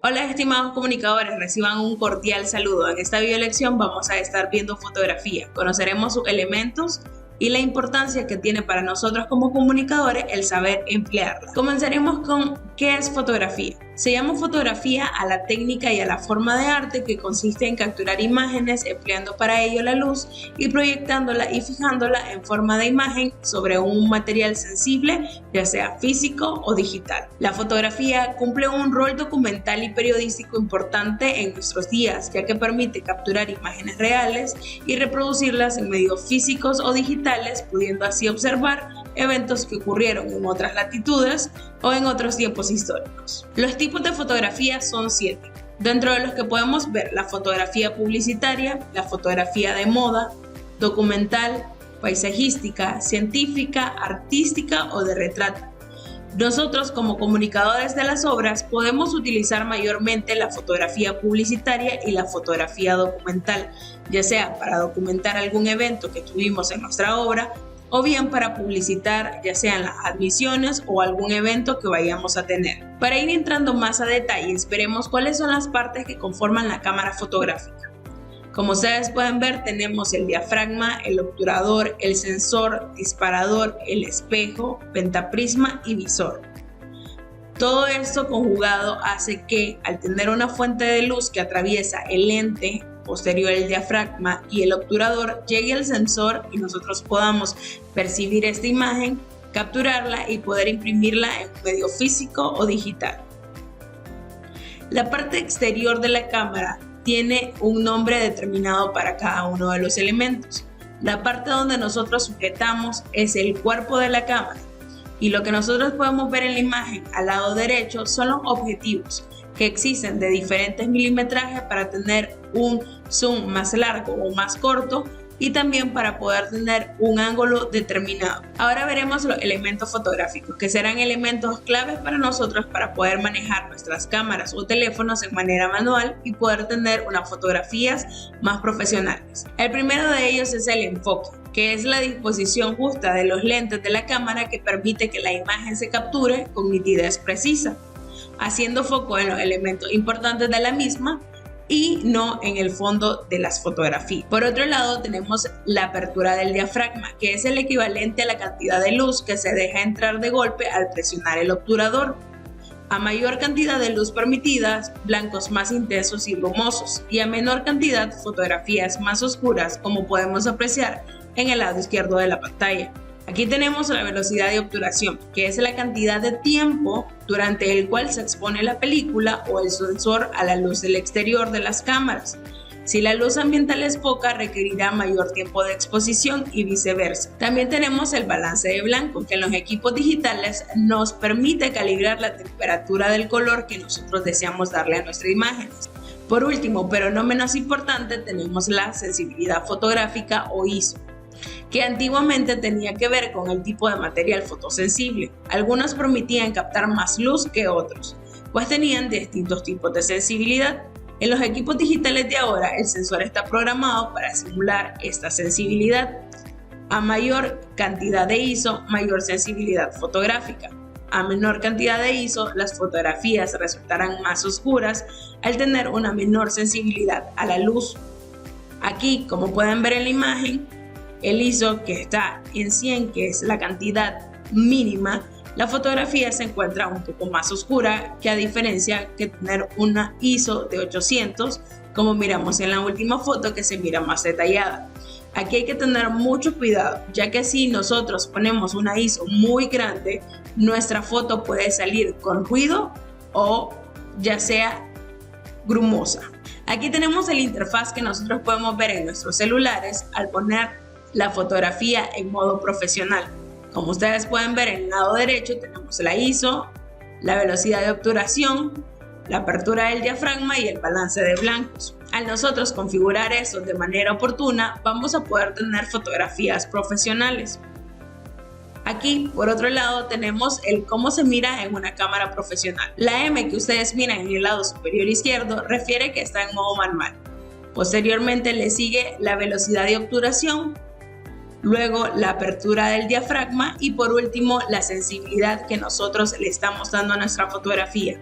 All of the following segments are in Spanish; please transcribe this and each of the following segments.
Hola estimados comunicadores, reciban un cordial saludo. En esta videolección vamos a estar viendo fotografía, conoceremos sus elementos y la importancia que tiene para nosotros como comunicadores el saber emplearla. Comenzaremos con ¿qué es fotografía? Se llama fotografía a la técnica y a la forma de arte que consiste en capturar imágenes empleando para ello la luz y proyectándola y fijándola en forma de imagen sobre un material sensible, ya sea físico o digital. La fotografía cumple un rol documental y periodístico importante en nuestros días, ya que permite capturar imágenes reales y reproducirlas en medios físicos o digitales, pudiendo así observar eventos que ocurrieron en otras latitudes o en otros tiempos históricos. Los tipos de fotografía son 7, dentro de los que podemos ver la fotografía publicitaria, la fotografía de moda, documental, paisajística, científica, artística o de retrato. Nosotros como comunicadores de las obras podemos utilizar mayormente la fotografía publicitaria y la fotografía documental, ya sea para documentar algún evento que tuvimos en nuestra obra o bien para publicitar ya sean las admisiones o algún evento que vayamos a tener. Para ir entrando más a detalles, veremos cuáles son las partes que conforman la cámara fotográfica. Como ustedes pueden ver, tenemos el diafragma, el obturador, el sensor, disparador, el espejo, pentaprisma y visor. Todo esto conjugado hace que, al tener una fuente de luz que atraviesa el lente posterior del diafragma y el obturador, llegue al sensor y nosotros podamos percibir esta imagen, capturarla y poder imprimirla en un medio físico o digital. La parte exterior de la cámara tiene un nombre determinado para cada uno de los elementos. La parte donde nosotros sujetamos es el cuerpo de la cámara y lo que nosotros podemos ver en la imagen al lado derecho son los objetivos que existen de diferentes milimetrajes para tener un zoom más largo o más corto y también para poder tener un ángulo determinado. Ahora veremos los elementos fotográficos, que serán elementos claves para nosotros para poder manejar nuestras cámaras o teléfonos en manera manual y poder tener unas fotografías más profesionales. El primero de ellos es el enfoque, que es la disposición justa de los lentes de la cámara que permite que la imagen se capture con nitidez precisa, haciendo foco en los elementos importantes de la misma y no en el fondo de las fotografías. Por otro lado, tenemos la apertura del diafragma, que es el equivalente a la cantidad de luz que se deja entrar de golpe al presionar el obturador. A mayor cantidad de luz permitida, blancos más intensos y brumosos, y a menor cantidad, fotografías más oscuras, como podemos apreciar en el lado izquierdo de la pantalla. Aquí tenemos la velocidad de obturación, que es la cantidad de tiempo durante el cual se expone la película o el sensor a la luz del exterior de las cámaras. Si la luz ambiental es poca, requerirá mayor tiempo de exposición y viceversa. También tenemos el balance de blanco, que en los equipos digitales nos permite calibrar la temperatura del color que nosotros deseamos darle a nuestras imágenes. Por último, pero no menos importante, tenemos la sensibilidad fotográfica o ISO, que antiguamente tenía que ver con el tipo de material fotosensible. Algunos permitían captar más luz que otros, pues tenían distintos tipos de sensibilidad. En los equipos digitales de ahora, el sensor está programado para simular esta sensibilidad. A mayor cantidad de ISO, mayor sensibilidad fotográfica. A menor cantidad de ISO, las fotografías resultarán más oscuras al tener una menor sensibilidad a la luz. Aquí, como pueden ver en la imagen, el ISO que está en 100, que es la cantidad mínima, la fotografía se encuentra un poco más oscura, que a diferencia que tener una ISO de 800, como miramos en la última foto, que se mira más detallada. Aquí hay que tener mucho cuidado, ya que si nosotros ponemos una ISO muy grande, nuestra foto puede salir con ruido o ya sea grumosa. Aquí tenemos el interfaz que nosotros podemos ver en nuestros celulares al poner la fotografía en modo profesional. Como ustedes pueden ver en el lado derecho tenemos la ISO, la velocidad de obturación, la apertura del diafragma y el balance de blancos. Al nosotros configurar eso de manera oportuna, vamos a poder tener fotografías profesionales. Aquí, por otro lado, tenemos el cómo se mira en una cámara profesional. La M que ustedes miran en el lado superior izquierdo refiere que está en modo manual. Posteriormente le sigue la velocidad de obturación, luego la apertura del diafragma y por último la sensibilidad que nosotros le estamos dando a nuestra fotografía.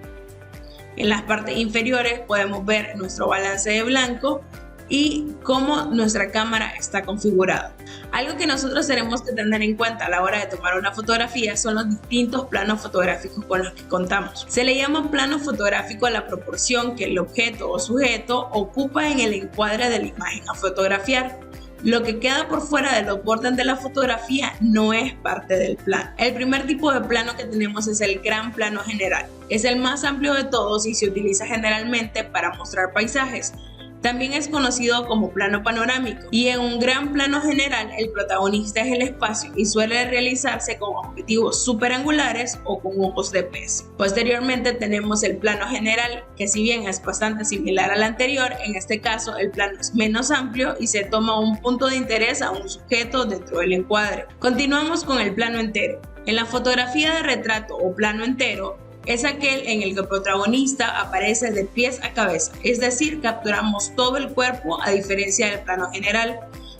En las partes inferiores podemos ver nuestro balance de blanco y cómo nuestra cámara está configurada. Algo que nosotros tenemos que tener en cuenta a la hora de tomar una fotografía son los distintos planos fotográficos con los que contamos. Se le llama plano fotográfico a la proporción que el objeto o sujeto ocupa en el encuadre de la imagen a fotografiar. Lo que queda por fuera de los bordes de la fotografía no es parte del plano. El primer tipo de plano que tenemos es el gran plano general. Es el más amplio de todos y se utiliza generalmente para mostrar paisajes. También es conocido como plano panorámico, y en un gran plano general el protagonista es el espacio y suele realizarse con objetivos superangulares o con ojos de pez. Posteriormente tenemos el plano general, que si bien es bastante similar al anterior, en este caso el plano es menos amplio y se toma un punto de interés a un sujeto dentro del encuadre. Continuamos con el plano entero. En la fotografía de retrato o plano entero, es aquel en el que el protagonista aparece de pies a cabeza, es decir, capturamos todo el cuerpo a diferencia del plano general.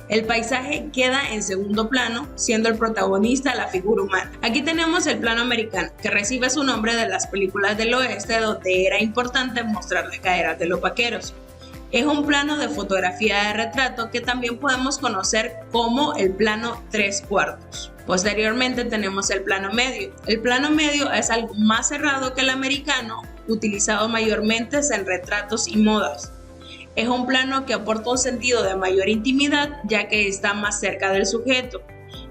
El paisaje queda en segundo plano, siendo el protagonista la figura humana. Aquí tenemos el plano americano, que recibe su nombre de las películas del oeste, donde era importante mostrar las caderas de los vaqueros. Es un plano de fotografía de retrato que también podemos conocer como el plano 3/4. Posteriormente tenemos el plano medio. El plano medio es algo más cerrado que el americano, utilizado mayormente en retratos y modas. Es un plano que aporta un sentido de mayor intimidad, ya que está más cerca del sujeto.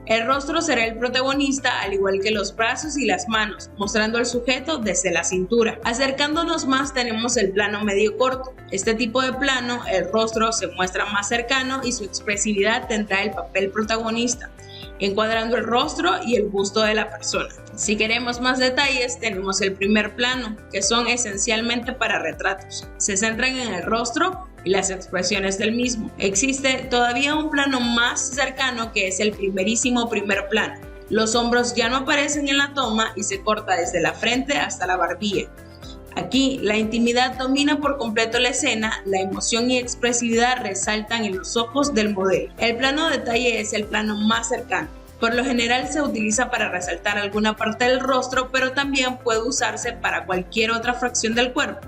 El rostro será el protagonista, al igual que los brazos y las manos, mostrando al sujeto desde la cintura. Acercándonos más tenemos el plano medio corto. Este tipo de plano, el rostro se muestra más cercano y su expresividad tendrá el papel protagonista, encuadrando el rostro y el busto de la persona. Si queremos más detalles, tenemos el primer plano, que son esencialmente para retratos. Se centran en el rostro y las expresiones del mismo. Existe todavía un plano más cercano que es el primerísimo primer plano. Los hombros ya no aparecen en la toma y se corta desde la frente hasta la barbilla. Aquí la intimidad domina por completo la escena, la emoción y expresividad resaltan en los ojos del modelo. El plano detalle es el plano más cercano. Por lo general se utiliza para resaltar alguna parte del rostro, pero también puede usarse para cualquier otra fracción del cuerpo.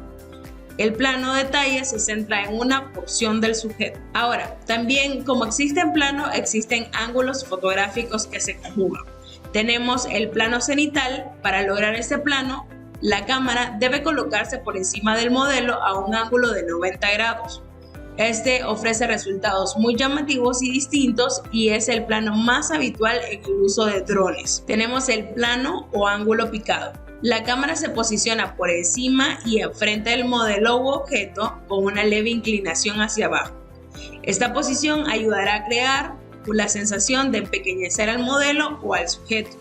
El plano detalle se centra en una porción del sujeto. Ahora, también como existen planos, existen ángulos fotográficos que se conjugan. Tenemos el plano cenital. Para lograr este plano, la cámara debe colocarse por encima del modelo a un ángulo de 90 grados. Este ofrece resultados muy llamativos y distintos y es el plano más habitual en el uso de drones. Tenemos el plano o ángulo picado. La cámara se posiciona por encima y enfrente del modelo u objeto con una leve inclinación hacia abajo. Esta posición ayudará a crear la sensación de empequeñecer al modelo o al sujeto.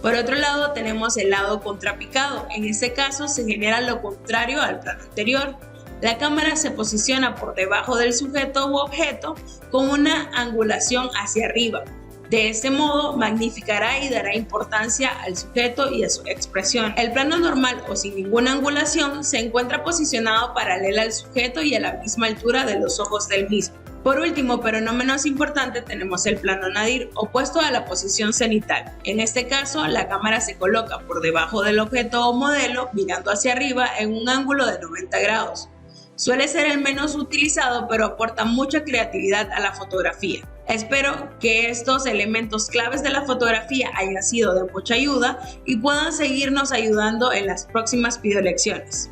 Por otro lado, tenemos el lado contrapicado. En este caso se genera lo contrario al plano anterior. La cámara se posiciona por debajo del sujeto u objeto con una angulación hacia arriba. De este modo, magnificará y dará importancia al sujeto y a su expresión. El plano normal o sin ninguna angulación se encuentra posicionado paralela al sujeto y a la misma altura de los ojos del mismo. Por último, pero no menos importante, tenemos el plano nadir, opuesto a la posición cenital. En este caso, la cámara se coloca por debajo del objeto o modelo, mirando hacia arriba en un ángulo de 90 grados. Suele ser el menos utilizado, pero aporta mucha creatividad a la fotografía. Espero que estos elementos claves de la fotografía hayan sido de mucha ayuda y puedan seguirnos ayudando en las próximas videolecciones.